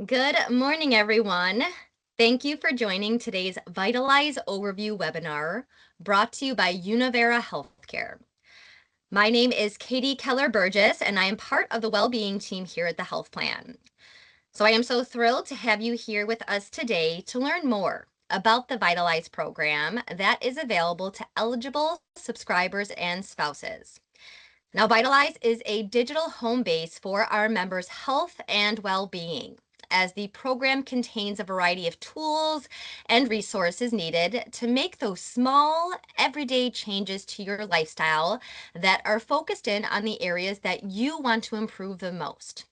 Good morning, everyone. Thank you for joining today's Vitalize Overview webinar brought to you by Univera Healthcare. My name is Katie Keller-Burgess, and I am part of the wellbeing team here at the Health Plan. So I am so thrilled to have you here with us today to learn more about the Vitalize program that is available to eligible subscribers and spouses. Now, Vitalize is a digital home base for our members' health and well-being, as the program contains a variety of tools and resources needed to make those small, everyday changes to your lifestyle that are focused in on the areas that you want to improve the most.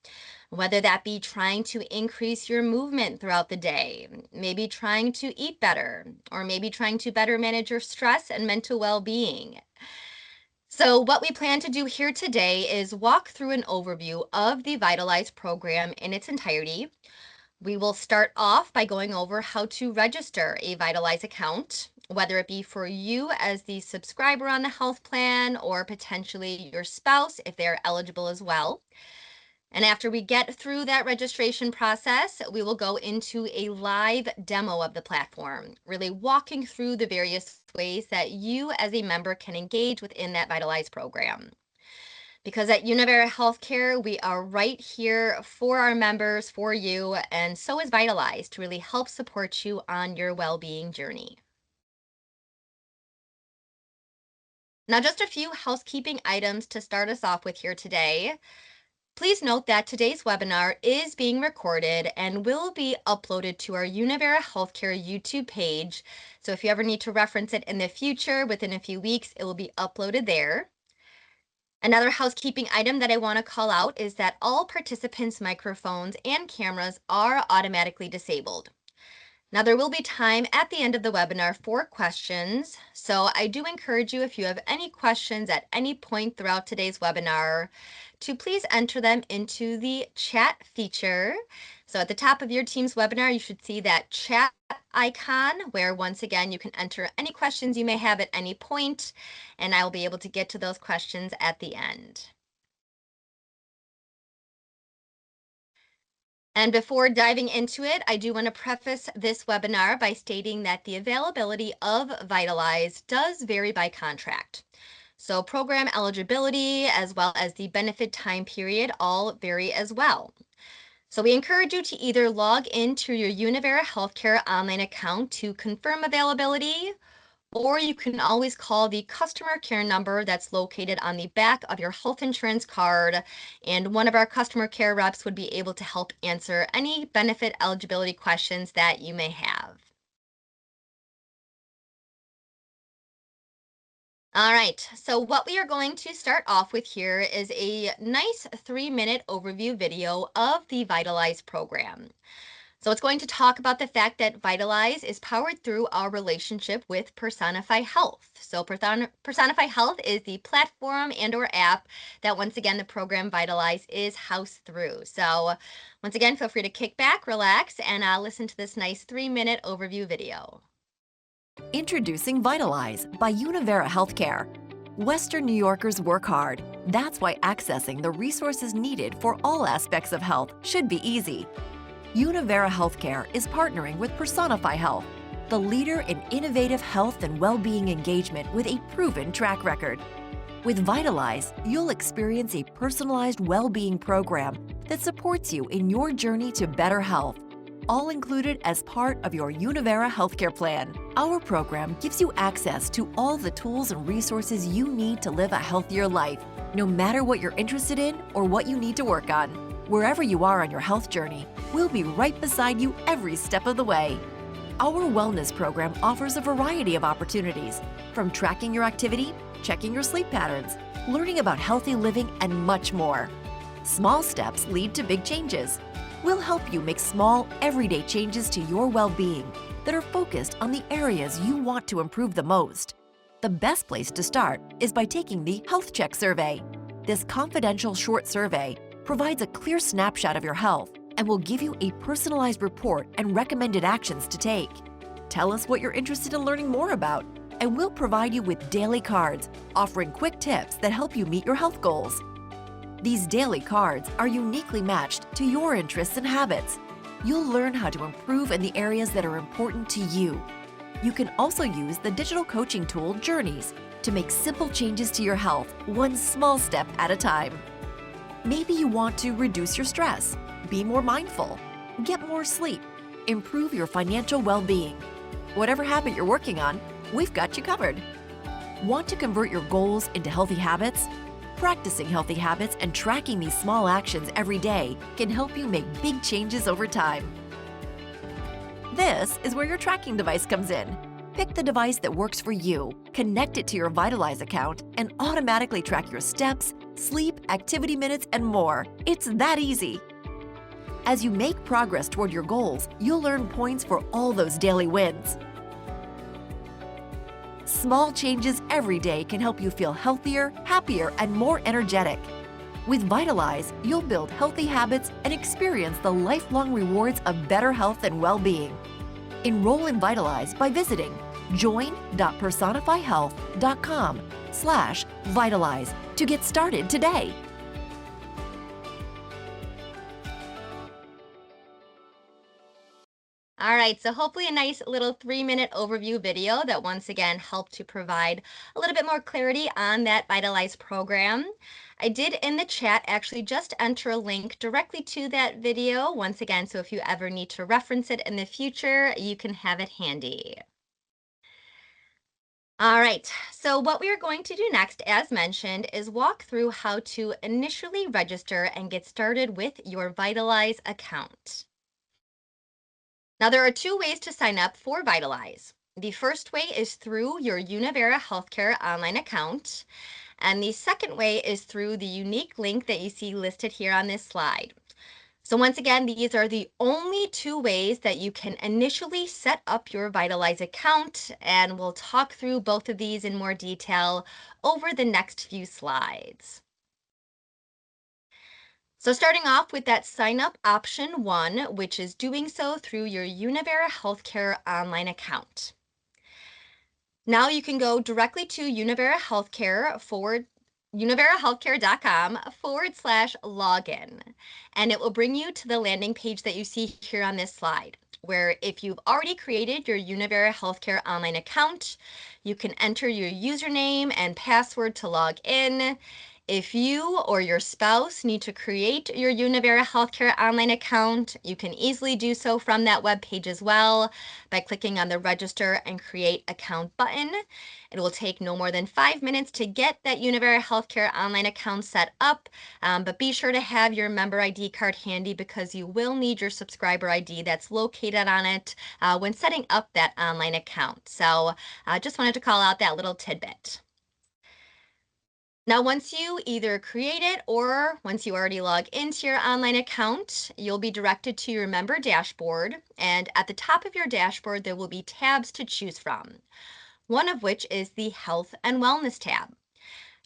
Whether that be trying to increase your movement throughout the day, maybe trying to eat better, or maybe trying to better manage your stress and mental well-being. So what we plan to do here today is walk through an overview of the Vitalize program in its entirety. We will start off by going over how to register a Vitalize account, whether it be for you as the subscriber on the health plan or potentially your spouse if they're eligible as well. And after we get through that registration process, we will go into a live demo of the platform, really walking through the various ways that you as a member can engage within that Vitalize program. Because at Univera Healthcare, we are right here for our members, for you, and so is Vitalize to really help support you on your well-being journey. Now, just a few housekeeping items to start us off with here today. Please note that today's webinar is being recorded and will be uploaded to our Univera Healthcare YouTube page. So if you ever need to reference it in the future, within a few weeks, it will be uploaded there. Another housekeeping item that I want to call out is that all participants' microphones and cameras are automatically disabled. Now, there will be time at the end of the webinar for questions, so I do encourage you, if you have any questions at any point throughout today's webinar, to please enter them into the chat feature. So at the top of your team's webinar, you should see that chat icon where once again you can enter any questions you may have at any point, and I will be able to get to those questions at the end. And before diving into it, I do want to preface this webinar by stating that the availability of Vitalize does vary by contract. So program eligibility as well as the benefit time period all vary as well. So we encourage you to either log into your Univera Healthcare online account to confirm availability, or you can always call the customer care number that's located on the back of your health insurance card, and one of our customer care reps would be able to help answer any benefit eligibility questions that you may have. All right, so what we are going to start off with here is a nice 3-minute overview video of the Vitalize program. So it's going to talk about the fact that Vitalize is powered through our relationship with Personify Health. So Personify Health is the platform and or app that once again the program Vitalize is housed through. So once again, feel free to kick back, relax, and listen to this nice 3-minute overview video. Introducing Vitalize by Univera Healthcare. Western New Yorkers work hard. That's why accessing the resources needed for all aspects of health should be easy. Univera Healthcare is partnering with Personify Health, the leader in innovative health and well-being engagement with a proven track record. With Vitalize, you'll experience a personalized well-being program that supports you in your journey to better health, all included as part of your Univera Healthcare plan. Our program gives you access to all the tools and resources you need to live a healthier life, no matter what you're interested in or what you need to work on. Wherever you are on your health journey, we'll be right beside you every step of the way. Our wellness program offers a variety of opportunities, from tracking your activity, checking your sleep patterns, learning about healthy living, and much more. Small steps lead to big changes. We'll help you make small, everyday changes to your well-being that are focused on the areas you want to improve the most. The best place to start is by taking the Health Check survey. This confidential short survey provides a clear snapshot of your health and will give you a personalized report and recommended actions to take. Tell us what you're interested in learning more about, and we'll provide you with daily cards offering quick tips that help you meet your health goals. These daily cards are uniquely matched to your interests and habits. You'll learn how to improve in the areas that are important to you. You can also use the digital coaching tool Journeys to make simple changes to your health, one small step at a time. Maybe you want to reduce your stress, be more mindful, get more sleep, improve your financial well-being. Whatever habit you're working on, we've got you covered. Want to convert your goals into healthy habits? Practicing healthy habits and tracking these small actions every day can help you make big changes over time. This is where your tracking device comes in. Pick the device that works for you, connect it to your Vitalize account, and automatically track your steps, sleep, activity minutes, and more. It's that easy. As you make progress toward your goals, you'll earn points for all those daily wins. Small changes every day can help you feel healthier, happier, and more energetic. With Vitalize, you'll build healthy habits and experience the lifelong rewards of better health and well-being. Enroll in Vitalize by visiting join.personifyhealth.com/Vitalize to get started today. All right, so hopefully a nice little 3-minute overview video that once again helped to provide a little bit more clarity on that Vitalize program. I did in the chat actually just enter a link directly to that video once again, so if you ever need to reference it in the future, you can have it handy. All right, so what we are going to do next, as mentioned, is walk through how to initially register and get started with your Vitalize account. Now, there are 2 ways to sign up for Vitalize. The first way is through your Univera Healthcare online account, and the second way is through the unique link that you see listed here on this slide. So once again, these are the only 2 ways that you can initially set up your Vitalize account, and we'll talk through both of these in more detail over the next few slides. So starting off with that sign up option 1, which is doing so through your Univera Healthcare online account. Now you can go directly to Univera Healthcare univerahealthcare.com/login, and it will bring you to the landing page that you see here on this slide, where if you've already created your Univera Healthcare online account, you can enter your username and password to log in. If you or your spouse need to create your Univera Healthcare online account, you can easily do so from that web page as well by clicking on the Register and Create Account button. It will take no more than 5 minutes to get that Univera Healthcare online account set up, but be sure to have your member ID card handy because you will need your subscriber ID that's located on it when setting up that online account. So just wanted to call out that little tidbit. Now, once you either create it or once you already log into your online account, you'll be directed to your member dashboard. And at the top of your dashboard, there will be tabs to choose from, one of which is the Health and Wellness tab.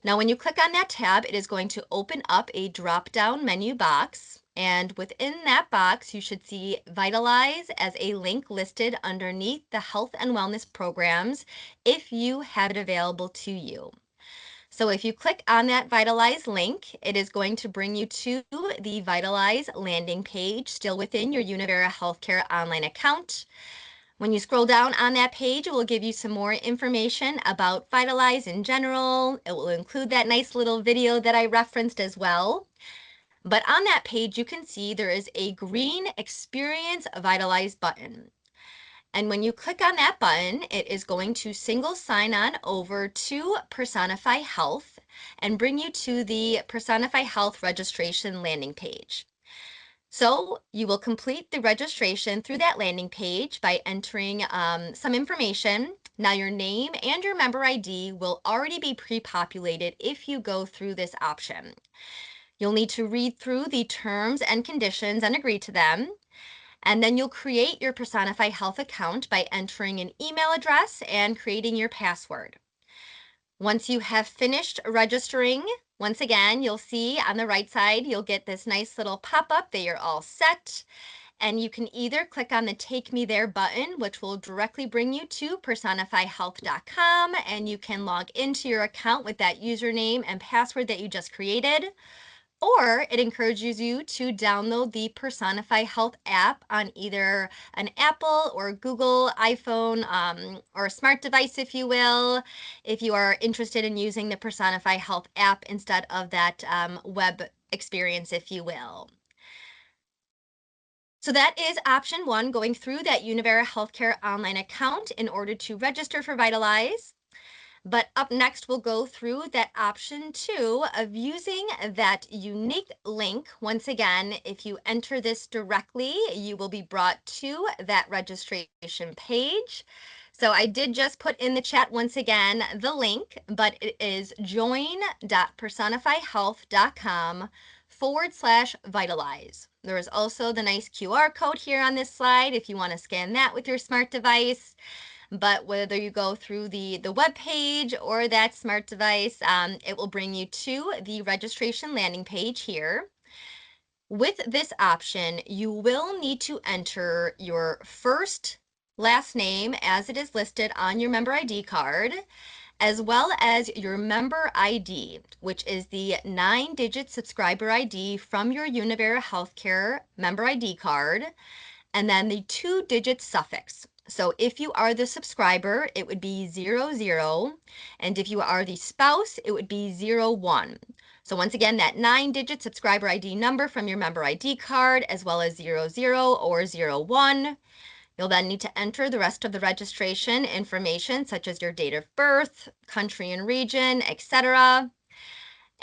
Now, when you click on that tab, it is going to open up a drop-down menu box. And within that box, you should see Vitalize as a link listed underneath the Health and Wellness programs if you have it available to you. So if you click on that Vitalize link, it is going to bring you to the Vitalize landing page, still within your Univera Healthcare online account. When you scroll down on that page, it will give you some more information about Vitalize in general. It will include that nice little video that I referenced as well. But on that page, you can see there is a green Experience Vitalize button. And when you click on that button, it is going to single sign on over to Personify Health and bring you to the Personify Health registration landing page. So you will complete the registration through that landing page by entering some information. Now your name and your member ID will already be pre-populated if you go through this option. You'll need to read through the terms and conditions and agree to them. And then you'll create your Personify Health account by entering an email address and creating your password. Once you have finished registering, once again, you'll see on the right side, you'll get this nice little pop-up that you're all set. And you can either click on the Take Me There button, which will directly bring you to personifyhealth.com, and you can log into your account with that username and password that you just created. Or it encourages you to download the Personify Health app on either an Apple or Google iPhone or a smart device, if you will, if you are interested in using the Personify Health app instead of that web experience, if you will. So that is option one, going through that Univera Healthcare online account in order to register for Vitalize. But up next, we'll go through that option two of using that unique link. Once again, if you enter this directly, you will be brought to that registration page. So I did just put in the chat once again the link, but it is join.personifyhealth.com/vitalize. There is also the nice QR code here on this slide if you want to scan that with your smart device. But whether you go through the web page or that smart device, it will bring you to the registration landing page here. With this option, you will need to enter your first last name as it is listed on your member ID card, as well as your member ID, which is the 9-digit subscriber ID from your Univera Healthcare member ID card, and then the 2-digit suffix. So if you are the subscriber, it would be 00, and if you are the spouse, it would be 01. So once again, that 9-digit subscriber ID number from your member ID card, as well as 00 or 01. You'll then need to enter the rest of the registration information, such as your date of birth, country and region, etc.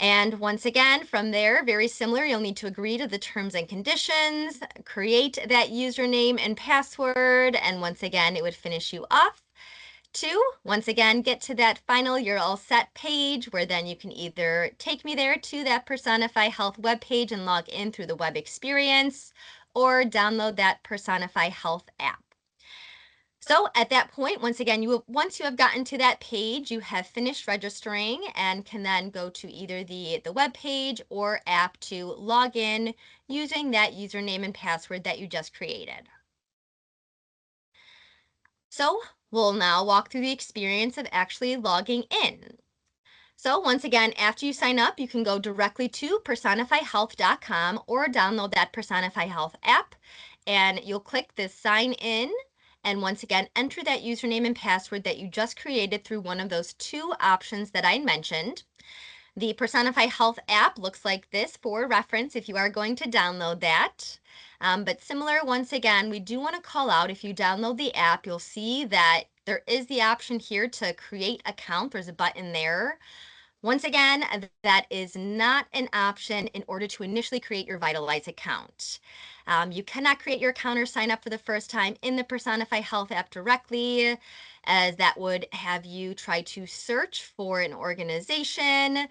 And once again, from there, very similar, you'll need to agree to the terms and conditions, create that username and password, and once again, it would finish you off to, once again, get to that final you're all set page where then you can either take me there to that Personify Health webpage and log in through the web experience, or download that Personify Health app. So at that point, once again, once you have gotten to that page, you have finished registering and can then go to either the web page or app to log in using that username and password that you just created. So we'll now walk through the experience of actually logging in. So once again, after you sign up, you can go directly to personifyhealth.com or download that Personify Health app, and you'll click this sign in. And once again, enter that username and password that you just created through one of those two options that I mentioned. The Personify Health app looks like this for reference if you are going to download that. But similar, once again, we do want to call out, if you download the app, you'll see that there is the option here to create account. There's a button there. Once again, that is not an option in order to initially create your Vitalize account. You cannot create your account or sign up for the first time in the Personify Health app directly, as that would have you try to search for an organization.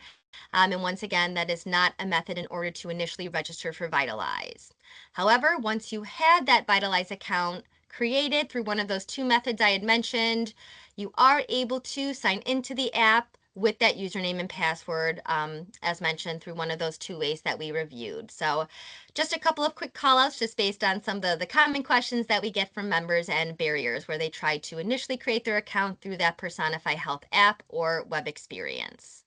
And once again, that is not a method in order to initially register for Vitalize. However, once you had that Vitalize account created through one of those two methods I had mentioned, you are able to sign into the app with that username and password, as mentioned, through one of those two ways that we reviewed. So just a couple of quick call outs just based on some of the common questions that we get from members and barriers where they try to initially create their account through that Personify Health app or web experience.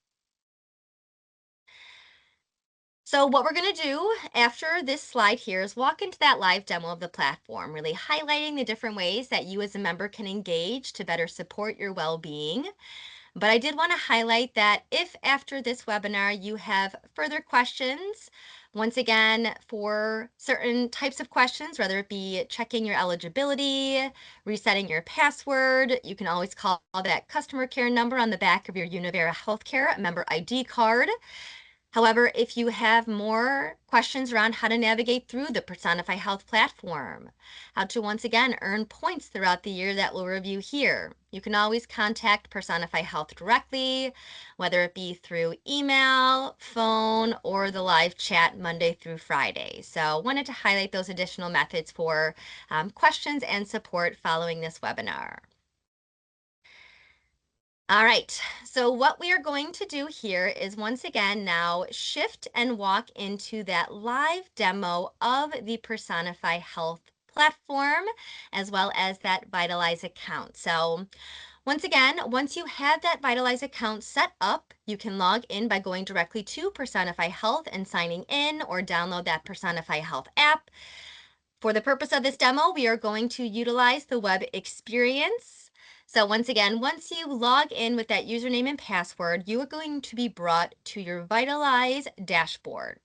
So what we're going to do after this slide here is walk into that live demo of the platform, really highlighting the different ways that you as a member can engage to better support your well-being. But I did want to highlight that if after this webinar you have further questions, once again, for certain types of questions, whether it be checking your eligibility, resetting your password, you can always call that customer care number on the back of your Univera Healthcare member ID card. However, if you have more questions around how to navigate through the Personify Health platform, how to once again earn points throughout the year that we'll review here, you can always contact Personify Health directly, whether it be through email, phone, or the live chat Monday through Friday. So wanted to highlight those additional methods for questions and support following this webinar. All right, so what we are going to do here is once again now shift and walk into that live demo of the Personify Health platform, as well as that Vitalize account. So Once again, once you have that Vitalize account set up, you can log in by going directly to Personify Health and signing in, or download that Personify Health app. For the purpose of this demo, we are going to utilize the web experience. So once again, once you log in with that username and password, you are going to be brought to your Vitalize dashboard.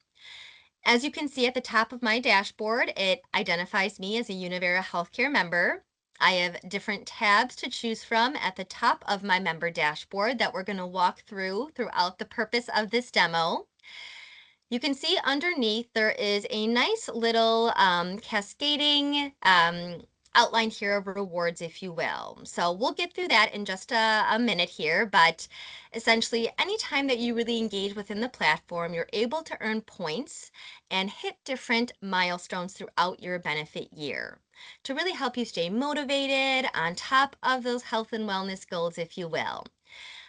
As you can see at the top of my dashboard, it identifies me as a Univera Healthcare member. I have different tabs to choose from at the top of my member dashboard that we're going to walk through throughout the purpose of this demo. You can see underneath there is a nice little cascading outline here of rewards, if you will. So we'll get through that in just a minute here, but essentially anytime that you really engage within the platform, you're able to earn points and hit different milestones throughout your benefit year to really help you stay motivated on top of those health and wellness goals, if you will.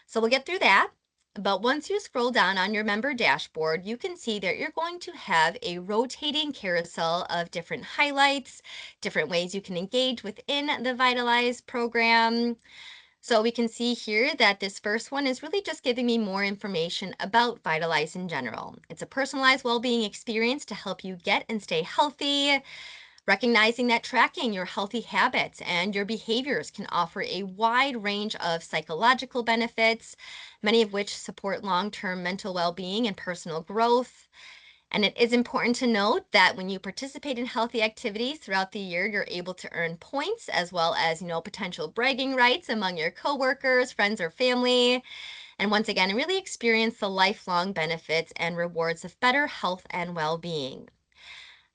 So we'll get through that. But once you scroll down on your member dashboard, you can see that you're going to have a rotating carousel of different highlights, different ways you can engage within the Vitalize program. So we can see here that this first one is really just giving me more information about Vitalize in general. It's a personalized well-being experience to help you get and stay healthy. Recognizing that tracking your healthy habits and your behaviors can offer a wide range of psychological benefits, many of which support long term mental well being and personal growth. And it is important to note that when you participate in healthy activities throughout the year, you're able to earn points as well as, potential bragging rights among your coworkers, friends, or family. And once again, really experience the lifelong benefits and rewards of better health and well being.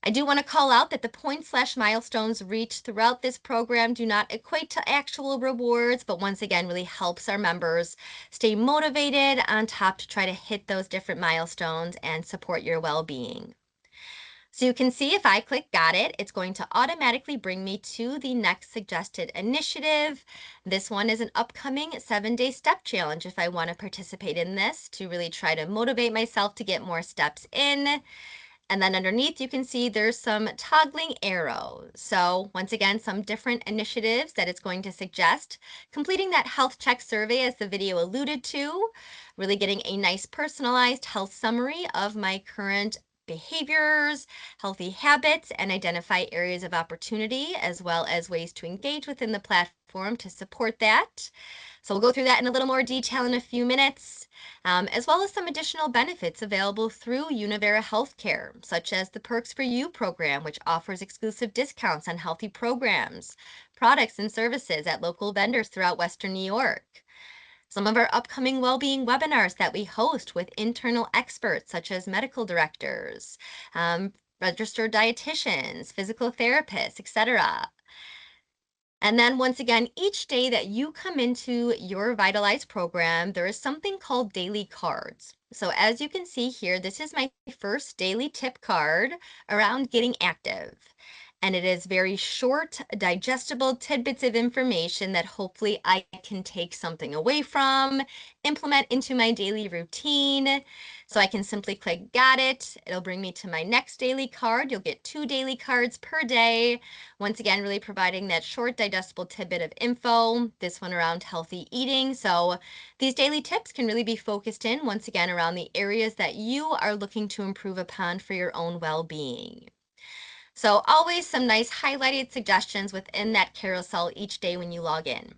I do want to call out that the points/milestones reached throughout this program do not equate to actual rewards, but once again, really helps our members stay motivated on top to try to hit those different milestones and support your well-being. So you can see if I click got it, it's going to automatically bring me to the next suggested initiative. This one is an upcoming 7-day step challenge if I want to participate in this to really try to motivate myself to get more steps in. And then underneath, you can see there's some toggling arrows. So once again, some different initiatives that it's going to suggest. Completing that health check survey, as the video alluded to, really getting a nice personalized health summary of my current behaviors, healthy habits, and identify areas of opportunity, as well as ways to engage within the platform to support that. So we'll go through that in a little more detail in a few minutes, as well as some additional benefits available through Univera Healthcare, such as the Perks for You program, which offers exclusive discounts on healthy programs, products, and services at local vendors throughout Western New York. Some of our upcoming well-being webinars that we host with internal experts, such as medical directors, registered dietitians, physical therapists, etc. And then once again, each day that you come into your Vitalize program, there is something called daily cards. So as you can see here, this is my first daily tip card around getting active. And it is very short, digestible tidbits of information that hopefully I can take something away from, implement into my daily routine. So I can simply click got it. It'll bring me to my next daily card. You'll get 2 daily cards per day. Once again, really providing that short, digestible tidbit of info, this one around healthy eating. So these daily tips can really be focused in, once again, around the areas that you are looking to improve upon for your own well-being. So always some nice highlighted suggestions within that carousel each day when you log in.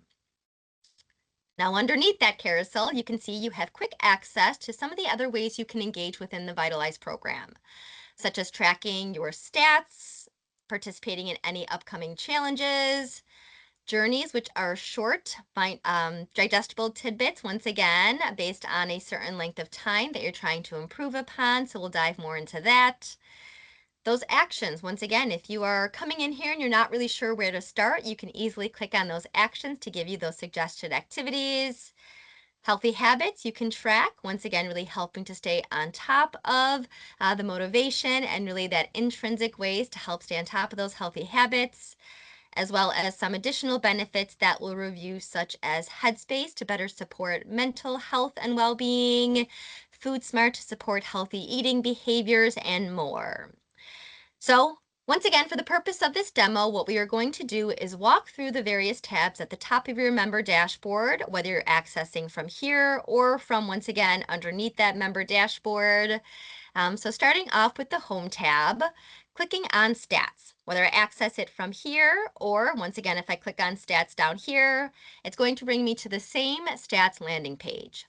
Now underneath that carousel, you can see you have quick access to some of the other ways you can engage within the Vitalize program, such as tracking your stats, participating in any upcoming challenges, journeys, which are short, digestible tidbits, once again, based on a certain length of time that you're trying to improve upon. So we'll dive more into that. Those actions, once again, if you are coming in here and you're not really sure where to start, you can easily click on those actions to give you those suggested activities. Healthy habits you can track, once again, really helping to stay on top of the motivation and really that intrinsic ways to help stay on top of those healthy habits, as well as some additional benefits that we'll review, such as Headspace to better support mental health and well-being, Food Smart to support healthy eating behaviors, and more. So Once again, for the purpose of this demo, what we are going to do is walk through the various tabs at the top of your member dashboard, whether you're accessing from here or from, once again, underneath that member dashboard. So starting off with the Home tab, clicking on Stats, whether I access it from here or, once again, if I click on Stats down here, it's going to bring me to the same Stats landing page.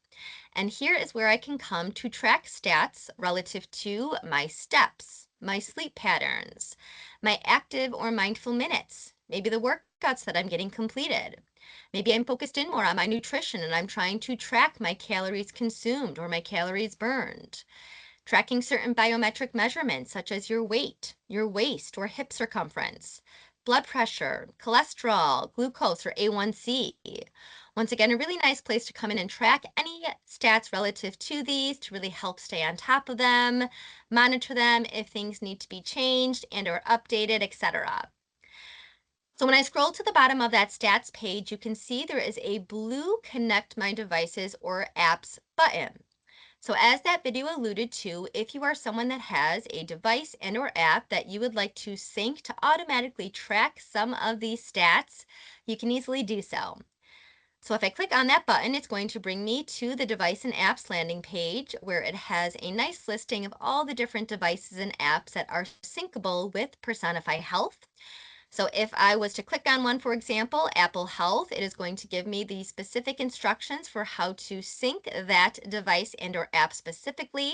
And here is where I can come to track stats relative to my steps, my sleep patterns, my active or mindful minutes, maybe the workouts that I'm getting completed. Maybe I'm focused in more on my nutrition and I'm trying to track my calories consumed or my calories burned. Tracking certain biometric measurements such as your weight, your waist or hip circumference, blood pressure, cholesterol, glucose or A1C. Once again, a really nice place to come in and track any stats relative to these to really help stay on top of them, monitor them if things need to be changed and or updated, etc. So when I scroll to the bottom of that stats page, you can see there is a blue Connect My Devices or Apps button. So as that video alluded to, if you are someone that has a device and or app that you would like to sync to automatically track some of these stats, you can easily do so. So if I click on that button, it's going to bring me to the device and apps landing page where it has a nice listing of all the different devices and apps that are syncable with Personify Health. So if I was to click on one, for example, Apple Health, it is going to give me the specific instructions for how to sync that device and or app specifically.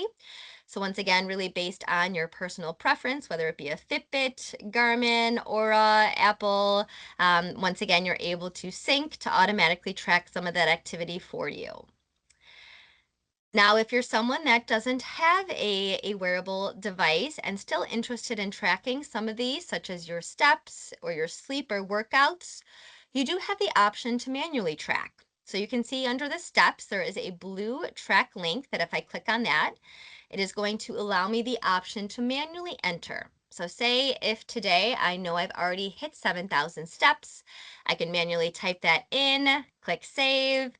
So once again, really based on your personal preference, whether it be a Fitbit, Garmin, Aura, Apple, once again, you're able to sync to automatically track some of that activity for you. Now, if you're someone that doesn't have a wearable device and still interested in tracking some of these, such as your steps or your sleep or workouts, you do have the option to manually track. So you can see under the steps, there is a blue track link that if I click on that, it is going to allow me the option to manually enter. So say if today I know I've already hit 7,000 steps, I can manually type that in, click save,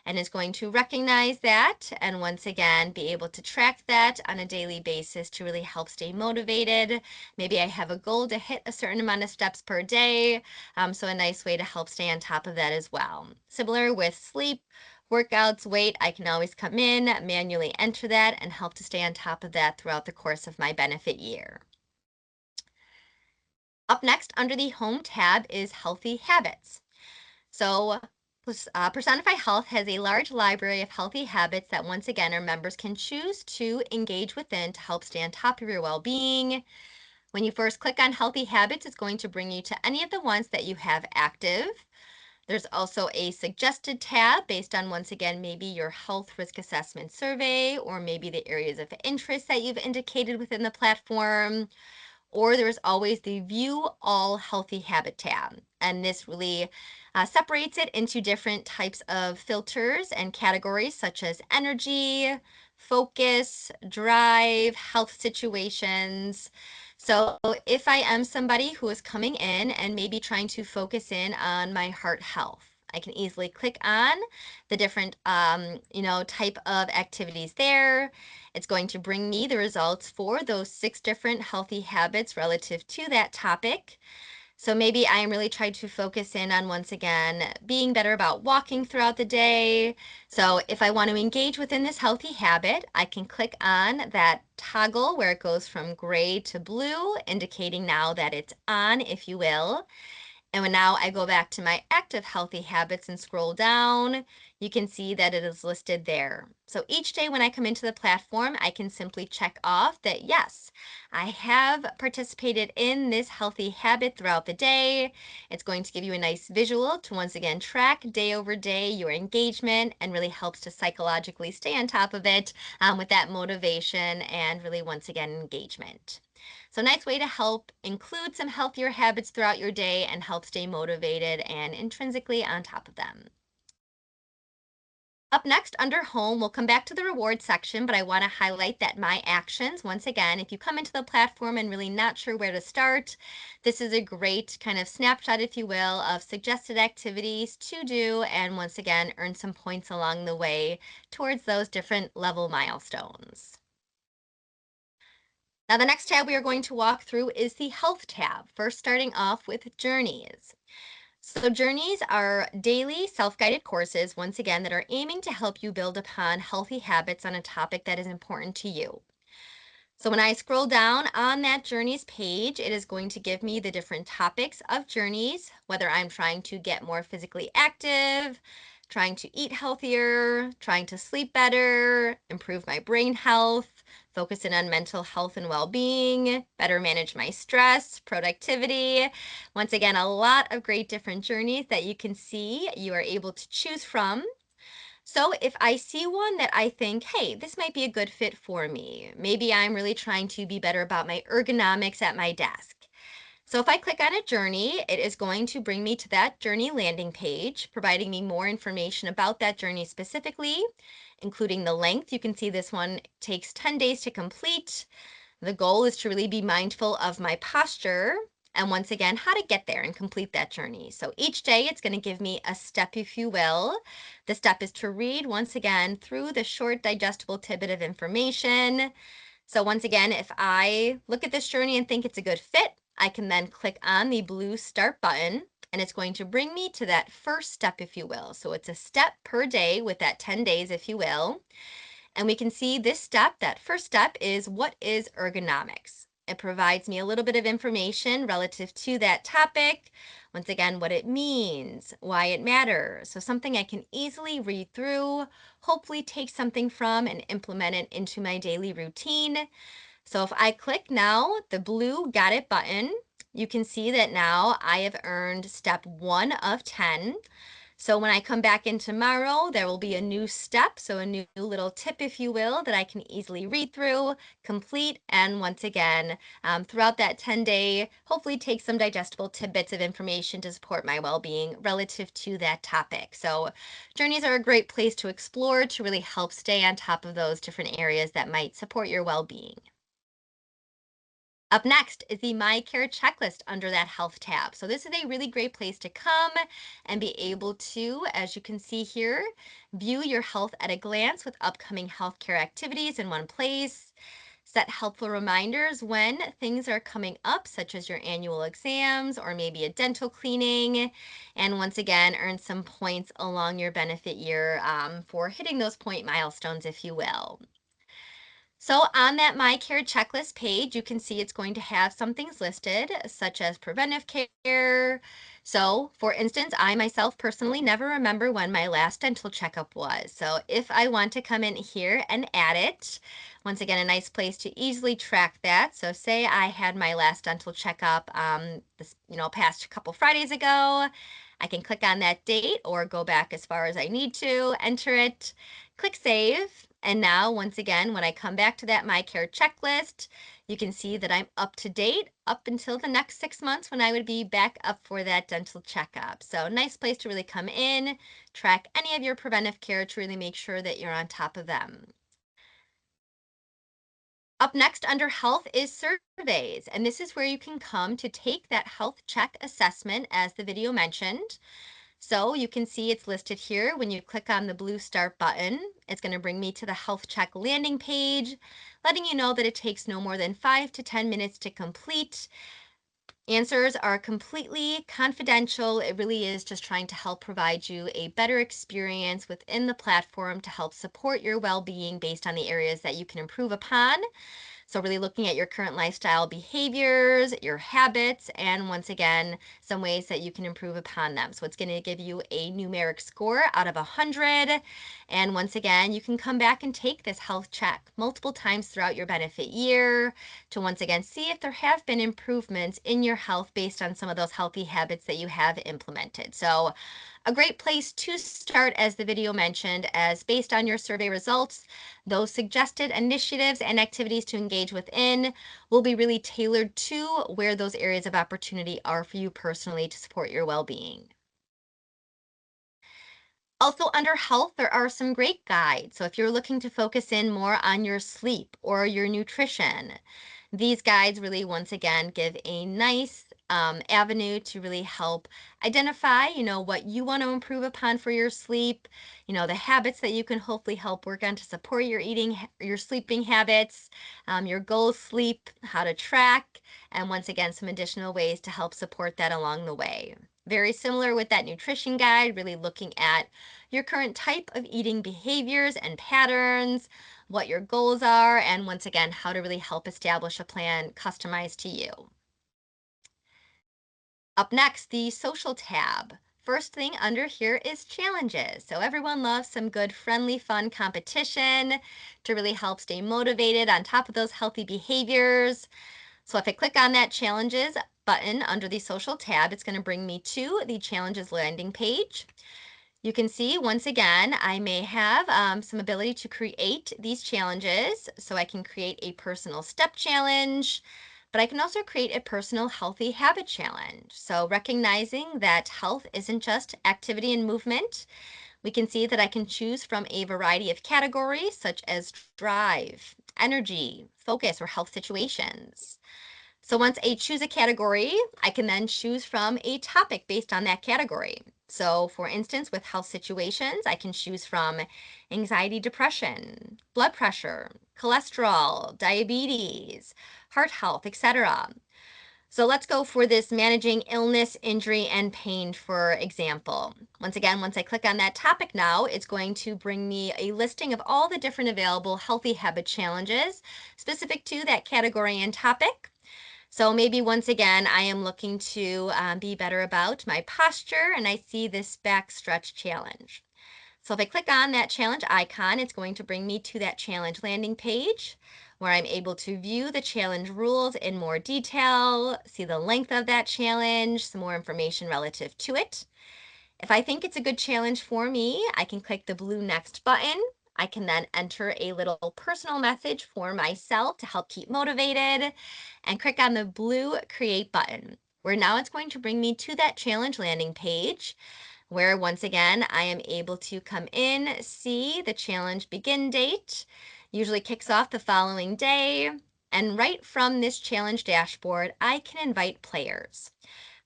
and it's going to recognize that and once again be able to track that on a daily basis to really help stay motivated. Maybe I have a goal to hit a certain amount of steps per day, so a nice way to help stay on top of that as well. Similar with sleep, workouts, weight, I can always come in, manually enter that, and help to stay on top of that throughout the course of my benefit year. Up next under the Home tab is Healthy Habits. So Personify Health has a large library of healthy habits that once again our members can choose to engage within to help stay on top of your well-being. When you first click on Healthy Habits, it's going to bring you to any of the ones that you have active. There's also a suggested tab based on, once again, maybe your health risk assessment survey or maybe the areas of interest that you've indicated within the platform. Or there's always the View All Healthy Habit tab. And this really separates it into different types of filters and categories such as energy, focus, drive, health situations. So if I am somebody who is coming in and maybe trying to focus in on my heart health, I can easily click on the different, type of activities there. It's going to bring me the results for those 6 different healthy habits relative to that topic. So maybe I am really trying to focus in on, once again, being better about walking throughout the day. So if I want to engage within this healthy habit, I can click on that toggle where it goes from gray to blue, indicating now that it's on, if you will. And when now I go back to my active healthy habits and scroll down, you can see that it is listed there. So each day when I come into the platform, I can simply check off that yes, I have participated in this healthy habit throughout the day. It's going to give you a nice visual to once again track day over day your engagement and really helps to psychologically stay on top of it with that motivation and really once again engagement. So nice way to help include some healthier habits throughout your day and help stay motivated and intrinsically on top of them. Up next under home, we'll come back to the reward section, but I want to highlight that my actions, once again, if you come into the platform and really not sure where to start, this is a great kind of snapshot, if you will, of suggested activities to do and once again, earn some points along the way towards those different level milestones. Now, the next tab we are going to walk through is the Health tab, first starting off with Journeys. So, Journeys are daily self guided courses, once again, that are aiming to help you build upon healthy habits on a topic that is important to you. So when I scroll down on that journeys page, it is going to give me the different topics of journeys, whether I'm trying to get more physically active, trying to eat healthier, trying to sleep better, improve my brain health, focus in on mental health and well-being, better manage my stress, productivity. Once again, a lot of great different journeys that you can see you are able to choose from. So if I see one that I think, hey, this might be a good fit for me, maybe I'm really trying to be better about my ergonomics at my desk. So if I click on a journey, it is going to bring me to that journey landing page, providing me more information about that journey specifically, including the length. You can see this one takes 10 days to complete. The goal is to really be mindful of my posture and once again, how to get there and complete that journey. So each day it's going to give me a step, if you will. The step is to read once again through the short digestible tidbit of information. So once again, if I look at this journey and think it's a good fit, I can then click on the blue start button and it's going to bring me to that first step, if you will. So it's a step per day with that 10 days, if you will. And we can see this step, that first step is what is ergonomics? It provides me a little bit of information relative to that topic. Once again, what it means, why it matters. So something I can easily read through, hopefully take something from and implement it into my daily routine. So if I click now the blue got it button, you can see that now I have earned step 1 of 10. So when I come back in tomorrow, there will be a new step, so a new little tip, if you will, that I can easily read through, complete, and once again, throughout that 10-day, hopefully take some digestible tidbits of information to support my well-being relative to that topic. So journeys are a great place to explore to really help stay on top of those different areas that might support your well-being. Up next is the My Care checklist under that health tab. So this is a really great place to come and be able to, as you can see here, view your health at a glance with upcoming healthcare activities in one place. Set helpful reminders when things are coming up, such as your annual exams or maybe a dental cleaning. And once again, earn some points along your benefit year for hitting those point milestones, if you will. So on that My Care checklist page, you can see it's going to have some things listed, such as preventive care. So for instance, I myself personally never remember when my last dental checkup was. So if I want to come in here and add it, once again, a nice place to easily track that. So say I had my last dental checkup this, past couple Fridays ago. I can click on that date or go back as far as I need to, enter it, click save. And now, once again, when I come back to that My Care checklist, you can see that I'm up to date up until the next 6 months when I would be back up for that dental checkup. So nice place to really come in, track any of your preventive care to really make sure that you're on top of them. Up next under health is surveys, and this is where you can come to take that health check assessment as the video mentioned. So you can see it's listed here. When you click on the blue start button, it's going to bring me to the health check landing page, letting you know that it takes no more than 5 to 10 minutes to complete. Answers are completely confidential. It really is just trying to help provide you a better experience within the platform to help support your well-being based on the areas that you can improve upon. So really looking at your current lifestyle behaviors, your habits, and once again, some ways that you can improve upon them. So it's going to give you a numeric score out of 100. And once again, you can come back and take this health check multiple times throughout your benefit year to once again see if there have been improvements in your health based on some of those healthy habits that you have implemented. So a great place to start, as the video mentioned, as based on your survey results, those suggested initiatives and activities to engage within will be really tailored to where those areas of opportunity are for you personally to support your well-being. Also under health, there are some great guides. So if you're looking to focus in more on your sleep or your nutrition, these guides really, once again, give a nice avenue to really help identify, what you want to improve upon for your sleep, the habits that you can hopefully help work on to support your your sleeping habits, your goal sleep, how to track, and once again, some additional ways to help support that along the way. Very similar with that nutrition guide, really looking at your current type of eating behaviors and patterns, what your goals are, and once again, how to really help establish a plan customized to you. Up next, the social tab. First thing under here is challenges. So everyone loves some good, friendly, fun competition to really help stay motivated on top of those healthy behaviors. So if I click on that challenges button under the social tab, it's going to bring me to the challenges landing page. You can see once again, I may have some ability to create these challenges. So I can create a personal step challenge, but I can also create a personal healthy habit challenge. So recognizing that health isn't just activity and movement, we can see that I can choose from a variety of categories such as drive, energy, focus, or health situations. So once I choose a category, I can then choose from a topic based on that category. So for instance, with health situations, I can choose from anxiety, depression, blood pressure, cholesterol, diabetes, heart health, etc. So let's go for this managing illness, injury, and pain, for example. Once again, once I click on that topic now, it's going to bring me a listing of all the different available healthy habit challenges specific to that category and topic. So maybe once again, I am looking to be better about my posture, and I see this back stretch challenge. So if I click on that challenge icon, it's going to bring me to that challenge landing page where I'm able to view the challenge rules in more detail, see the length of that challenge, some more information relative to it. If I think it's a good challenge for me, I can click the blue next button. I can then enter a little personal message for myself to help keep motivated and click on the blue create button, where now it's going to bring me to that challenge landing page where once again, I am able to come in, see the challenge begin date, usually kicks off the following day. And right from this challenge dashboard, I can invite players.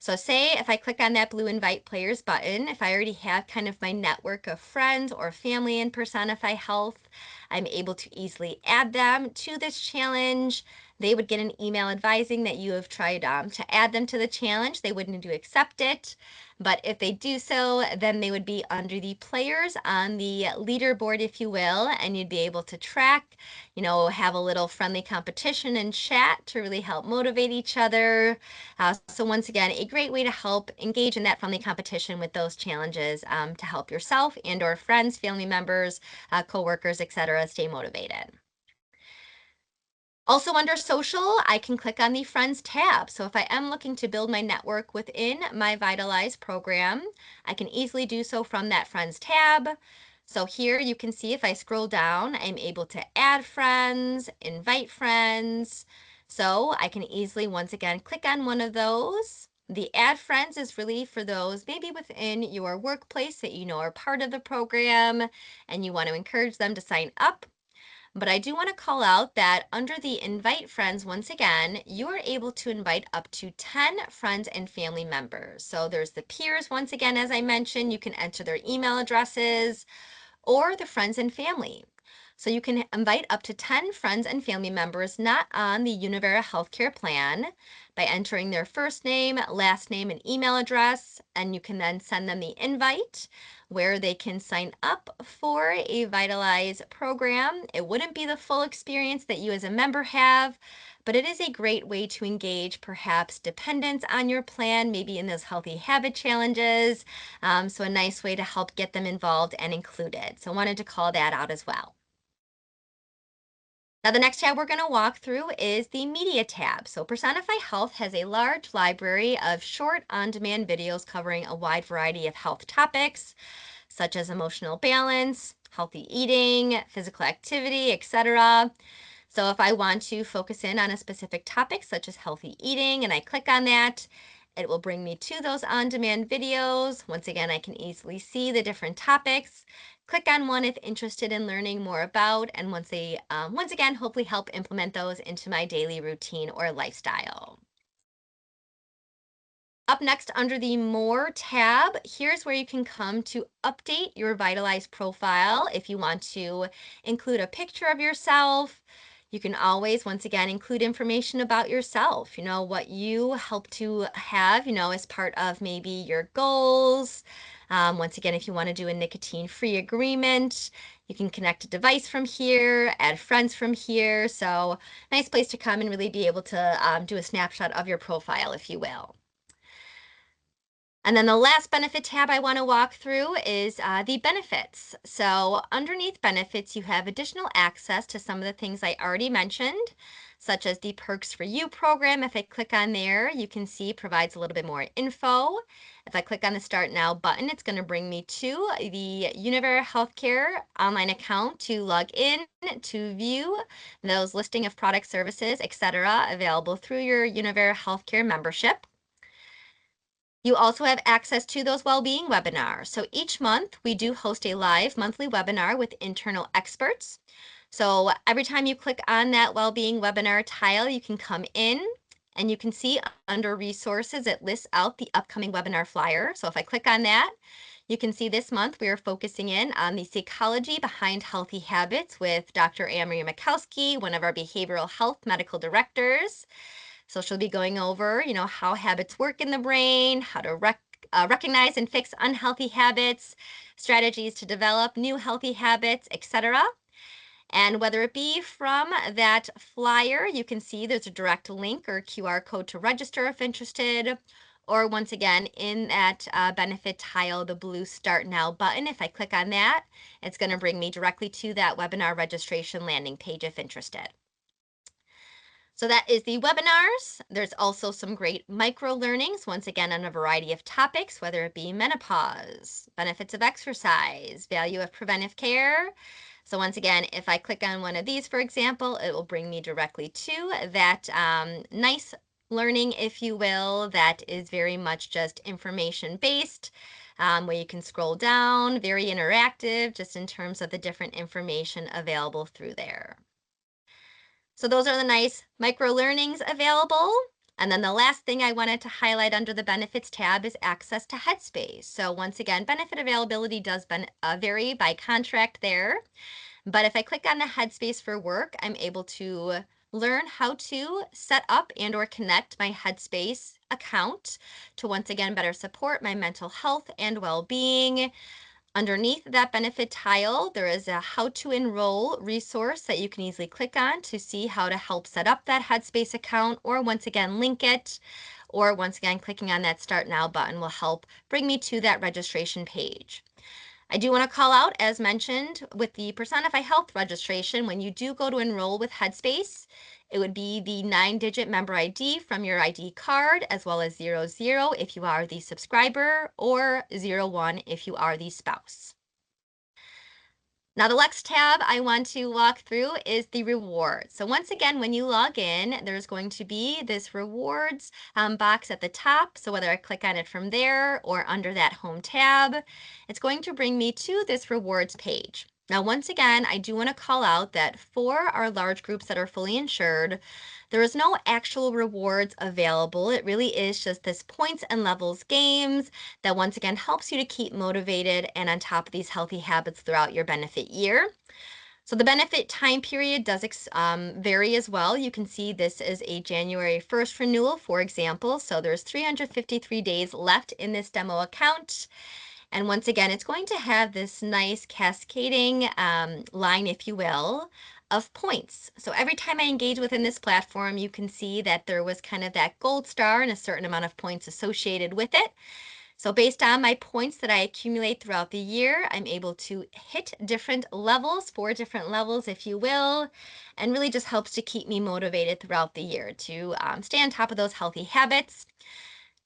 So say if I click on that blue invite players button, if I already have kind of my network of friends or family in Personify Health, I'm able to easily add them to this challenge. They would get an email advising that you have tried to add them to the challenge. They would need to accept it. But if they do so, then they would be under the players on the leaderboard, if you will, and you'd be able to track, have a little friendly competition and chat to really help motivate each other. So once again, a great way to help engage in that friendly competition with those challenges to help yourself and or friends, family members, coworkers, etc., stay motivated. Also under social, I can click on the Friends tab. So if I am looking to build my network within my Vitalize program, I can easily do so from that Friends tab. So here you can see if I scroll down, I'm able to add friends, invite friends. So I can easily, once again, click on one of those. The add friends is really for those maybe within your workplace that you know are part of the program and you want to encourage them to sign up. But I do want to call out that under the invite friends, once again, you are able to invite up to 10 friends and family members. So there's the peers, once again, as I mentioned, you can enter their email addresses or the friends and family. So you can invite up to 10 friends and family members not on the Univera Healthcare plan by entering their first name, last name, and email address, and you can then send them the invite where they can sign up for a Vitalize program. It wouldn't be the full experience that you as a member have, but it is a great way to engage perhaps dependents on your plan, maybe in those healthy habit challenges. So a nice way to help get them involved and included. So wanted to call that out as well. Now, the next tab we're going to walk through is the Media tab. So Personify Health has a large library of short on-demand videos covering a wide variety of health topics, such as emotional balance, healthy eating, physical activity, etc. So if I want to focus in on a specific topic, such as healthy eating, and I click on that, it will bring me to those on-demand videos. Once again, I can easily see the different topics. Click on one if interested in learning more about, and once again, hopefully help implement those into my daily routine or lifestyle. Up next under the More tab, here's where you can come to update your Vitalize profile. If you want to include a picture of yourself, you can always, once again, include information about yourself, what you help to have, as part of maybe your goals. Once again, if you want to do a nicotine-free agreement, you can connect a device from here, add friends from here. So nice place to come and really be able to do a snapshot of your profile, if you will. And then the last benefit tab I want to walk through is the benefits. So underneath benefits, you have additional access to some of the things I already mentioned, such as the Perks for You program. If I click on there, you can see provides a little bit more info. If I click on the Start Now button, it's going to bring me to the Univera Healthcare online account to log in to view those listing of product services, etc., available through your Univera Healthcare membership. You also have access to those well-being webinars. So each month we do host a live monthly webinar with internal experts. So every time you click on that well-being webinar tile, you can come in and you can see under resources, it lists out the upcoming webinar flyer. So if I click on that, you can see this month we are focusing in on the psychology behind healthy habits with Dr. Amory Makowski, one of our behavioral health medical directors. So she'll be going over, how habits work in the brain, how to recognize and fix unhealthy habits, strategies to develop new healthy habits, etc. And whether it be from that flyer, you can see there's a direct link or QR code to register if interested. Or once again, in that benefit tile, the blue Start Now button, if I click on that, it's going to bring me directly to that webinar registration landing page if interested. So that is the webinars. There's also some great micro learnings, once again, on a variety of topics, whether it be menopause, benefits of exercise, value of preventive care. So once again, if I click on one of these, for example, it will bring me directly to that nice learning, if you will, that is very much just information based, where you can scroll down, very interactive, just in terms of the different information available through there. So those are the nice micro learnings available. And then the last thing I wanted to highlight under the benefits tab is access to Headspace. So once again, benefit availability does vary by contract there. But if I click on the Headspace for work, I'm able to learn how to set up and or connect my Headspace account to once again better support my mental health and well-being. Underneath that benefit tile, there is a how to enroll resource that you can easily click on to see how to help set up that Headspace account, or once again, link it, or once again, clicking on that Start Now button will help bring me to that registration page. I do want to call out, as mentioned, with the Personify Health registration, when you do go to enroll with Headspace, it would be the 9-digit member ID from your ID card, as well as 00 if you are the subscriber, or 01 if you are the spouse. Now, the next tab I want to walk through is the rewards. So once again, when you log in, there's going to be this rewards box at the top. So whether I click on it from there or under that home tab, it's going to bring me to this rewards page. Now, once again, I do want to call out that for our large groups that are fully insured, there is no actual rewards available. It really is just this points and levels games that once again helps you to keep motivated and on top of these healthy habits throughout your benefit year. So the benefit time period does vary as well. You can see this is a January 1st renewal, for example. So there's 353 days left in this demo account. And once again, it's going to have this nice cascading line, if you will, of points. So every time I engage within this platform, you can see that there was kind of that gold star and a certain amount of points associated with it. So based on my points that I accumulate throughout the year, I'm able to hit different levels, 4 different levels, if you will, and really just helps to keep me motivated throughout the year to stay on top of those healthy habits.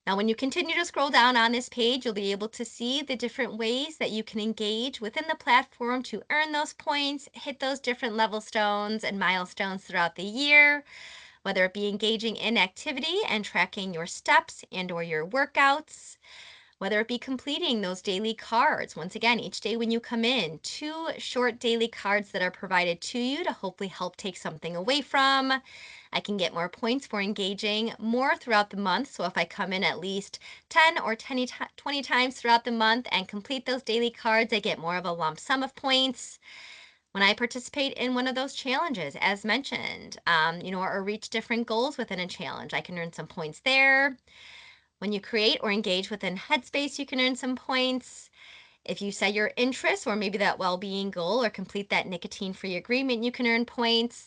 Now, when you continue to scroll down on this page, you'll be able to see the different ways that you can engage within the platform to earn those points, hit those different level stones and milestones throughout the year, whether it be engaging in activity and tracking your steps and or your workouts, whether it be completing those daily cards. Once again, each day when you come in, 2 short daily cards that are provided to you to hopefully help take something away from. I can get more points for engaging more throughout the month. So if I come in at least 10 or 20 times throughout the month and complete those daily cards, I get more of a lump sum of points. When I participate in one of those challenges, as mentioned, or reach different goals within a challenge, I can earn some points there. When you create or engage within Headspace, you can earn some points. If you set your interests or maybe that well-being goal or complete that nicotine-free agreement, you can earn points.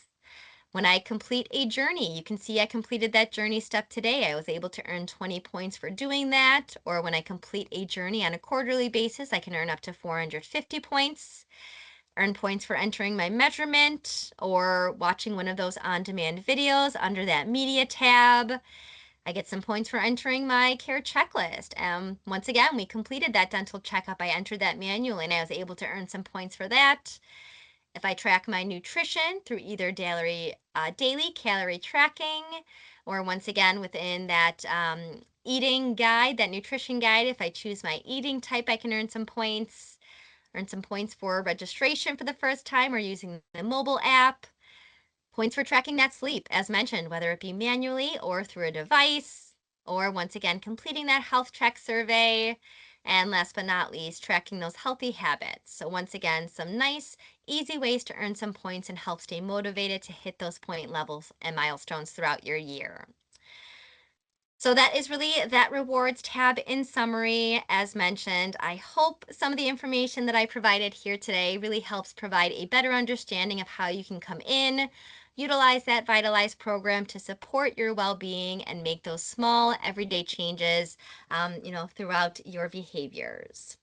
When I complete a journey, you can see I completed that journey step today. I was able to earn 20 points for doing that. Or when I complete a journey on a quarterly basis, I can earn up to 450 points. Earn points for entering my measurement or watching one of those on-demand videos under that media tab. I get some points for entering my care checklist. Once again, we completed that dental checkup. I entered that manually and I was able to earn some points for that. If I track my nutrition through either daily calorie tracking, or once again within that eating guide, that nutrition guide, if I choose my eating type, I can earn some points. Earn some points for registration for the first time or using the mobile app. Points for tracking that sleep, as mentioned, whether it be manually or through a device, or once again, completing that health check survey. And last but not least, tracking those healthy habits. So once again, some nice, easy ways to earn some points and help stay motivated to hit those point levels and milestones throughout your year. So that is really that rewards tab in summary. As mentioned, I hope some of the information that I provided here today really helps provide a better understanding of how you can come in, utilize that Vitalize program to support your well-being and make those small everyday changes, throughout your behaviors.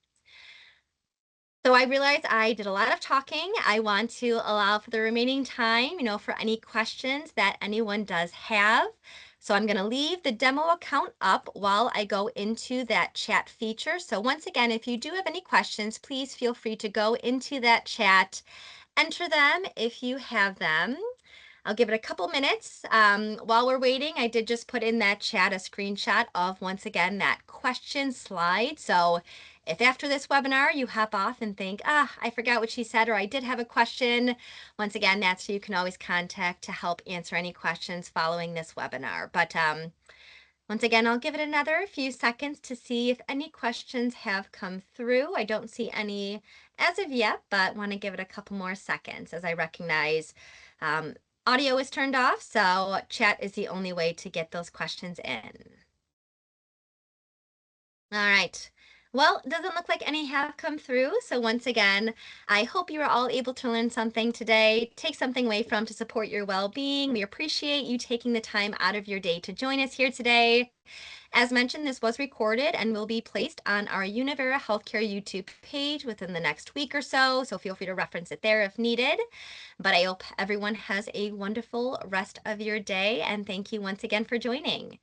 So I realize I did a lot of talking. I want to allow for the remaining time, for any questions that anyone does have. So I'm going to leave the demo account up while I go into that chat feature. So once again, if you do have any questions, please feel free to go into that chat, enter them if you have them. I'll give it a couple minutes. While we're waiting, I did just put in that chat a screenshot of, once again, that question slide. So if after this webinar you hop off and think, I forgot what she said, or I did have a question, once again, that's who you can always contact to help answer any questions following this webinar. But once again, I'll give it another few seconds to see if any questions have come through. I don't see any as of yet, but want to give it a couple more seconds as I recognize audio is turned off, so chat is the only way to get those questions in. All right. Well, it doesn't look like any have come through. So once again, I hope you are all able to learn something today, take something away from to support your well-being. We appreciate you taking the time out of your day to join us here today. As mentioned, this was recorded and will be placed on our Univera Healthcare YouTube page within the next week or so. So feel free to reference it there if needed. But I hope everyone has a wonderful rest of your day. And thank you once again for joining.